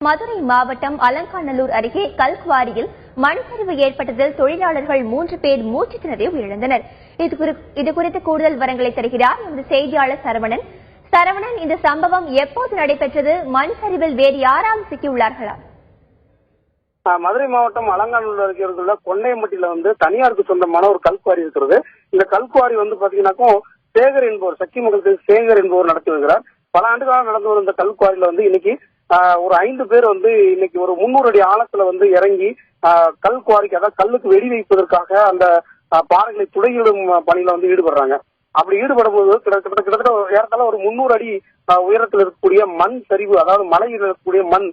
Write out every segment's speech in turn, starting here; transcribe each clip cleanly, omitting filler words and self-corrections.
மதுரை மாவட்டம் அலங்காநல்லூர் அருகே கல்குவாரியில் மண் சரிவு ஏற்பட்டதில் தொழிலாளர்கள் 3 பேர் மூச்சு திணறி உயிரிழந்தனர். இதுகுறித்து கூடுதல் விவரங்களை தருகிறார் எமது செய்தியாளர் சரவணன். சரவணன், இந்த சம்பவம் எப்போது நடைபெற்றது? மண் சரிவில் வேறு யாராவது சிக்கியுள்ளார்களா? மதுரை மாவட்டம் அலங்காநல்லூர் அருகே உள்ள கொண்டையம்பட்டியில தனியாருக்கு சொந்தமான ஒரு கல்குவாரி இருக்கிறது. இந்த கல்குவாரி பாத்தீங்கன்னாக்கோ சேகர் என்பவர், சக்தி மகள் சேகர் என்பவர் நடத்தி வருகிறார். பல ஆண்டுகளாக நடந்து வரும் இந்த கல்குவாரியில இன்னைக்கு ஒரு 5 பேர் இன்னைக்கு ஒரு 300 அடி ஆழத்துல இறங்கி கல்குவாரிக்கு, அதாவது கல்லுக்கு வெடி வைப்பதற்காக அந்த பாறைகளை துளையிடும் பணியில ஈடுபடுறாங்க. அப்படி ஈடுபடும் போது கிட்டத்தட்ட ஏறத்தாழ ஒரு 300 அடி உயரத்தில் இருக்கக்கூடிய மண் சரிவு, அதாவது மலையில் இருக்கக்கூடிய மண்,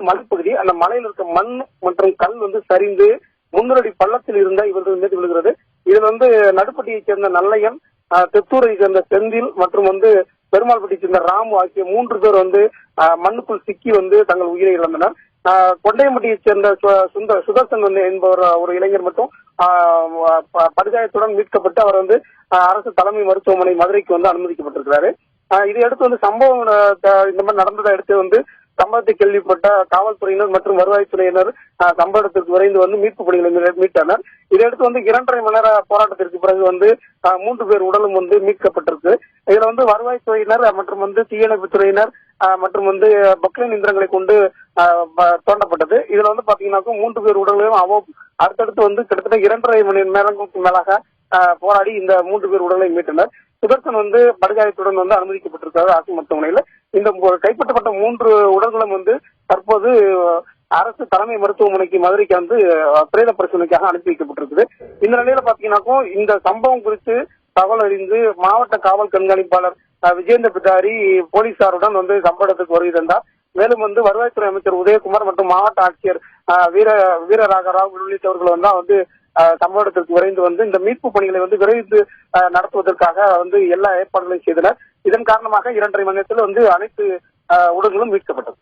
மலைப்பகுதி, அந்த மலையில் இருக்க மண் மற்றும் கல் சரிந்து 300 அடி பள்ளத்தில் இருந்த இவர்கள் மீது விழுகிறது. இதில் நடுப்பட்டியைச் சேர்ந்த நல்லையன், தெத்தூரை சேர்ந்த செந்தில் மற்றும் பெருமாள்பட்டியை சேர்ந்த ராமு ஆகிய 3 பேர் மண்ணுக்குள் சிக்கி தங்கள் உயிரை இழந்தனர். கொண்டையம்பட்டியைச் சேர்ந்த சுதர்சன் என்பவர் ஒரு இளைஞர் மட்டும் படுகாயத்துடன் மீட்கப்பட்டு அவர் அரசு தலைமை மருத்துவமனை மதுரைக்கு அனுமதிக்கப்பட்டிருக்கிறாரு. இதையடுத்து சம்பவம் இந்த மாதிரி நடந்ததை அடுத்து சம்பவத்தை கேள்விப்பட்ட காவல்துறையினர் மற்றும் வருவாய்த்துறையினர் சம்பவ இடத்திற்கு விரைந்து மீட்பு பணிகளை மீட்டனர். இதையடுத்து 2.5 மணி நேர போராட்டத்திற்கு பிறகு 3 பேர் உடலும் மீட்கப்பட்டிருக்கு. இதுல வருவாய்த்துறையினர் மற்றும் தீயணைப்பு துறையினர் மற்றும் பக்லைன் இயந்திரங்களை கொண்டு தோண்டப்பட்டது. இதுல பாத்தீங்கன்னாக்கா 3 பேர் உடல்களையும் அடுத்தடுத்து கிட்டத்தட்ட 2.5 மணி நேரங்களுக்கு மேலாக போராடி இந்த 3 பேர் உடலை மீட்டனர். சுதர்சன் படுகாயத்துடன் அனுமதிக்கப்பட்டிருக்கிறார் அரசு மருத்துவமனையில. இந்த கைப்பற்றப்பட்ட 3 உடல்களும் தற்போது அரசு தலைமை மருத்துவமனைக்கு மதுரைக்கு பிரேத பரிசோதனைக்காக அனுப்பி வைக்கப்பட்டிருக்குது. இந்த நிலையில பாத்தீங்கன்னாக்கோ இந்த சம்பவம் குறித்து தகவல் அறிந்து மாவட்ட காவல் கண்காணிப்பாளர் விஜேந்திர பிடாரி போலீசாருடன் சம்பவ இடத்துக்கு வருகை தந்தார். மேலும் வருவாய்த்துறை அமைச்சர் உதயகுமார் மற்றும் மாவட்ட ஆட்சியர் வீரராகராவ் உள்ளிட்டவர்கள் சம்பவ இடத்திற்கு விரைந்து இந்த மீட்பு பணிகளை விரைந்து நடத்துவதற்காக எல்லா ஏற்பாடுகளையும் செய்தனர். இதன் காரணமாக 2.5 மணி நேரத்தில் அனைத்து உடல்களும் மீட்கப்பட்டது.